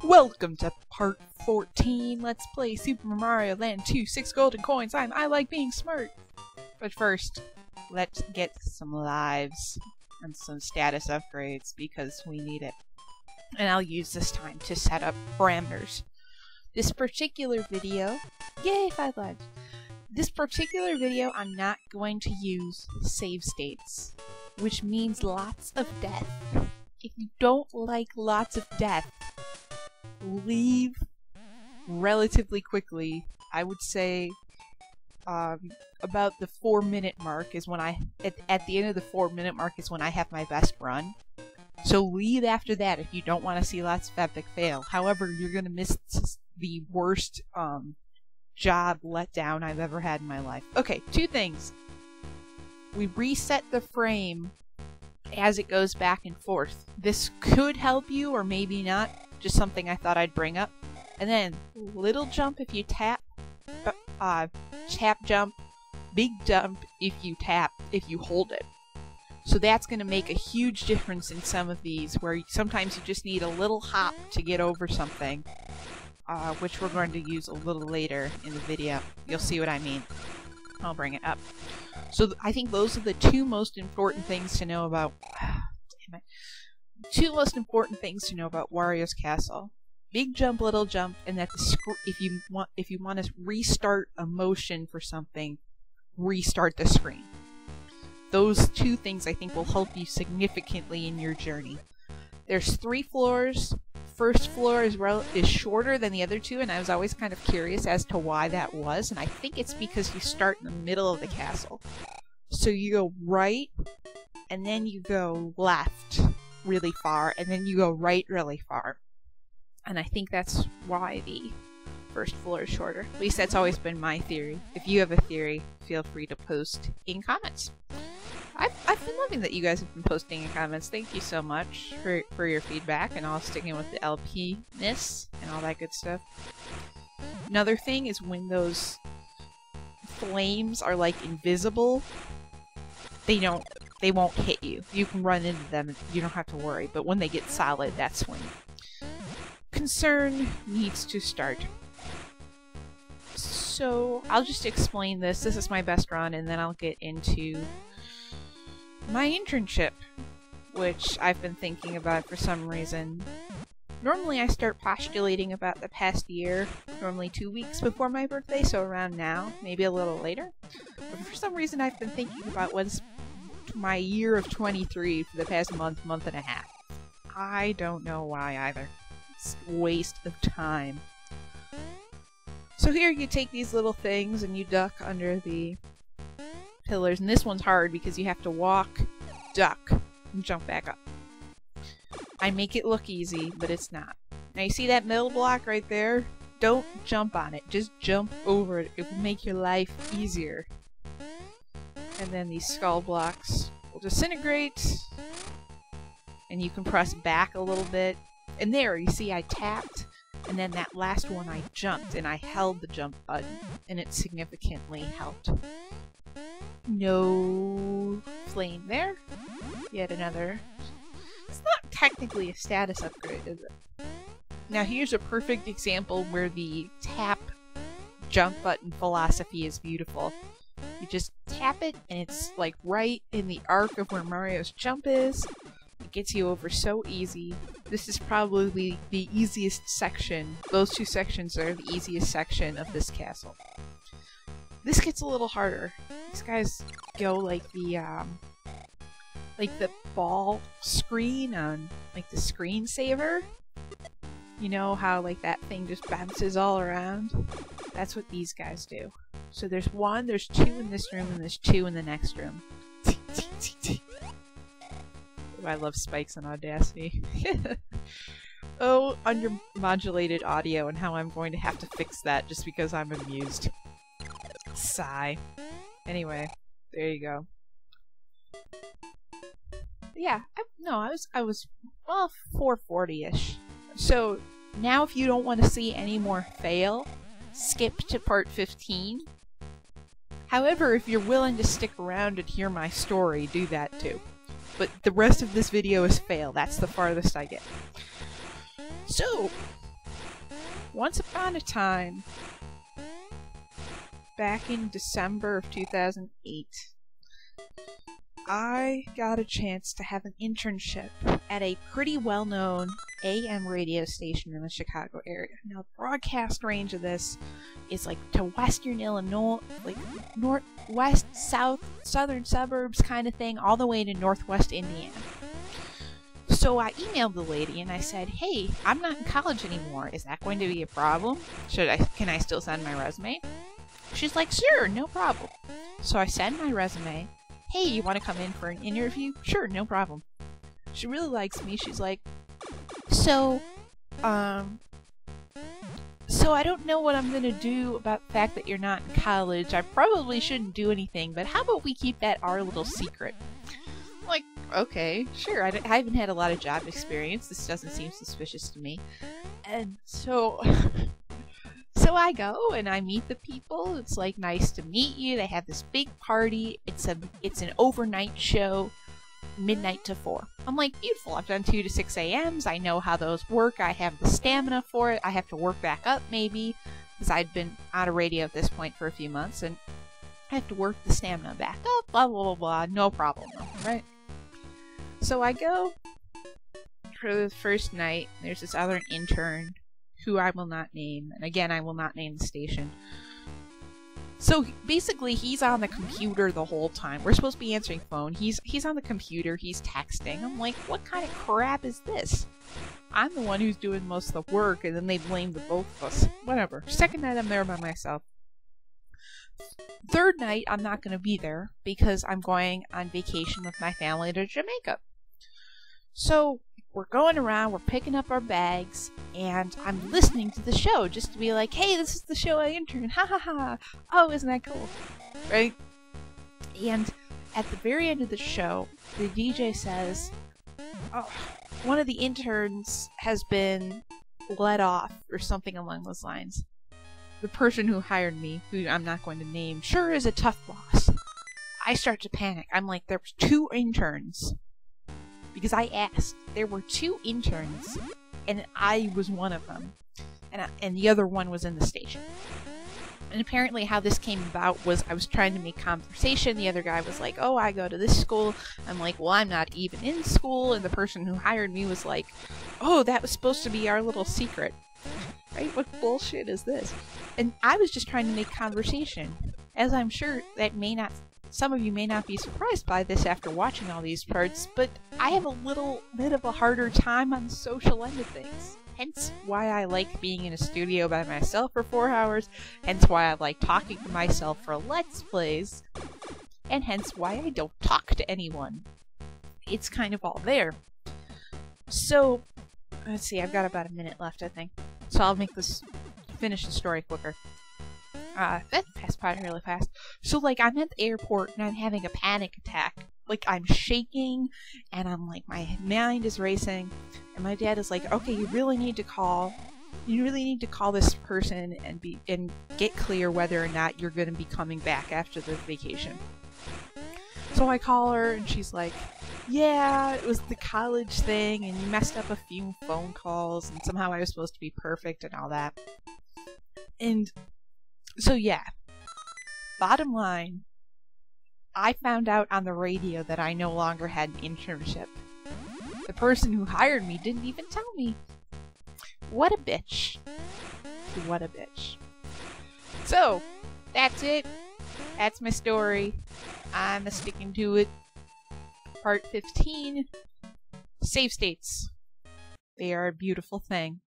Welcome to part 14. Let's play Super Mario Land 2. 6 golden coins. I like being smart. But first, let's get some lives and some status upgrades because we need it. And I'll use this time to set up parameters. This particular video, yay, 5 lives. This particular video, I'm not going to use save states, which means lots of death. If you don't like lots of death, leave relatively quickly. I would say about the 4-minute mark is when at the end of the 4-minute mark is when I have my best run. So leave after that if you don't want to see lots of epic fail. However, you're gonna miss the worst job letdown I've ever had in my life. Okay, 2 things. We reset the frame as it goes back and forth. This could help you or maybe not. Just something I thought I'd bring up. And then, little jump if you tap, tap jump, big jump if you hold it. So that's going to make a huge difference in some of these, where sometimes you just need a little hop to get over something, which we're going to use a little later in the video. You'll see what I mean. I'll bring it up. So I think those are the 2 most important things to know about... damn it. 2 most important things to know about Wario's Castle: big jump, little jump, and that if you want to restart a motion for something, restart the screen. Those 2 things I think will help you significantly in your journey. There's 3 floors. First floor is shorter than the other 2, and I was always kind of curious as to why that was, and I think it's because you start in the middle of the castle. So you go right, and then you go left really far, and then you go right really far. And I think that's why the first floor is shorter. At least that's always been my theory. If you have a theory, feel free to post in comments. I've been loving that you guys have been posting in comments. Thank you so much for your feedback and all sticking with the LP-ness and all that good stuff. Another thing is when those flames are like invisible, they won't hit you. You can run into them and you don't have to worry, but when they get solid, that's when concern needs to start. So I'll just explain this. This is my best run, and then I'll get into my internship, which I've been thinking about for some reason. Normally I start postulating about the past year, normally 2 weeks before my birthday, so around now, maybe a little later. But for some reason I've been thinking about what's my year of 23 for the past month and a half. I don't know why either. It's a waste of time. So here you take these little things and you duck under the pillars, and this one's hard because you have to walk, duck, and jump back up. I make it look easy, but it's not. Now you see that middle block right there? Don't jump on it, just jump over it. It will make your life easier. And then these skull blocks will disintegrate, and you can press back a little bit. And there, you see I tapped, and then that last one I jumped, and I held the jump button, and it significantly helped. No flame there. Yet another. It's not technically a status upgrade, is it? Now here's a perfect example where the tap jump button philosophy is beautiful. You just tap it, and it's like right in the arc of where Mario's jump is. It gets you over so easy. This is probably the easiest section. Those 2 sections are the easiest section of this castle. This gets a little harder. These guys go like the ball screen on like the screensaver. You know how like that thing just bounces all around? That's what these guys do. So there's 1, there's 2 in this room, and there's 2 in the next room. I love spikes on Audacity. Oh, undermodulated audio and how I'm going to have to fix that just because I'm amused. Sigh. Anyway, there you go. Yeah, I was well 440-ish. So now if you don't want to see any more fail, skip to part 15. However, if you're willing to stick around and hear my story, do that too. But the rest of this video is fail. That's the farthest I get. So, once upon a time, back in December of 2008, I got a chance to have an internship at a pretty well-known AM radio station in the Chicago area. Now, the broadcast range of this is like to western Illinois, like northwest, southern suburbs kind of thing, all the way to northwest Indiana. So I emailed the lady and I said, hey, I'm not in college anymore. Is that going to be a problem? Can I still send my resume? She's like, sure, no problem. So I send my resume. Hey, you want to come in for an interview? Sure, no problem. She really likes me. She's like, so I don't know what I'm going to do about the fact that you're not in college. I probably shouldn't do anything, but how about we keep that our little secret? I'm like, okay, sure. I haven't had a lot of job experience. This doesn't seem suspicious to me. And so I go and I meet the people. It's like, nice to meet you. They have this big party. It's an overnight show, midnight to 4. I'm like, beautiful. I've done 2 to 6 a.m.s. I know how those work. I have the stamina for it. I have to work back up maybe because I'd been out of radio at this point for a few months, and I have to work the stamina back up. Blah blah blah blah. No problem, right? So I go for the first night. There's this other intern who I will not name, and again, I will not name the station. So basically, he's on the computer the whole time. We're supposed to be answering phone. He's on the computer. He's texting. I'm like, what kind of crap is this? I'm the one who's doing most of the work, and then they blame the both of us. Whatever. Second night, I'm there by myself. Third night, I'm not going to be there because I'm going on vacation with my family to Jamaica. So we're going around, we're picking up our bags, and I'm listening to the show just to be like, hey, this is the show I interned, ha ha ha, oh, isn't that cool, right? And at the very end of the show, the DJ says, oh, one of the interns has been let off, or something along those lines. The person who hired me, who I'm not going to name, sure is a tough boss. I start to panic. I'm like, there was 2 interns. Because I asked. There were 2 interns, and I was one of them. And the other one was in the station. And apparently how this came about was I was trying to make conversation. The other guy was like, oh, I go to this school. I'm like, well, I'm not even in school. And the person who hired me was like, oh, that was supposed to be our little secret. Right? What bullshit is this? And I was just trying to make conversation. As I'm sure that some of you may not be surprised by this after watching all these parts, but I have a little bit of a harder time on the social end of things. Hence why I like being in a studio by myself for 4 hours, hence why I like talking to myself for Let's Plays, and hence why I don't talk to anyone. It's kind of all there. So, let's see, I've got about a minute left, I think. So I'll finish the story quicker. That passed by really fast. So, like, I'm at the airport and I'm having a panic attack. Like, I'm shaking and I'm like, my mind is racing. And my dad is like, okay, you really need to call this person and get clear whether or not you're going to be coming back after the vacation. So I call her and she's like, yeah, it was the college thing and you messed up a few phone calls and somehow I was supposed to be perfect and all that. And so yeah, bottom line, I found out on the radio that I no longer had an internship. The person who hired me didn't even tell me. What a bitch. What a bitch. So, that's it. That's my story. I'm sticking to it. Part 15. Save states. They are a beautiful thing.